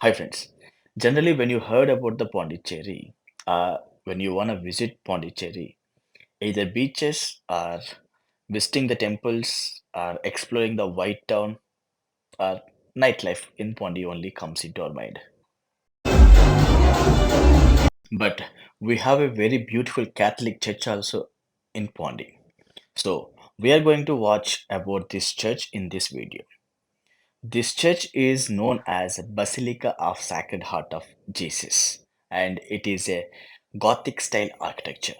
Hi friends. Generally, when you heard about the Pondicherry, when you want to visit Pondicherry, either beaches or visiting the temples or exploring the White Town or nightlife in Pondi only comes into our mind. But we have a very beautiful Catholic church also in Pondi. So we are going to watch about this church in this video. This church is known as Basilica of Sacred Heart of Jesus, and it is a Gothic style architecture.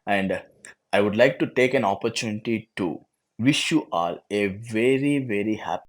And I would like to take an opportunity to wish you all a very, very happy.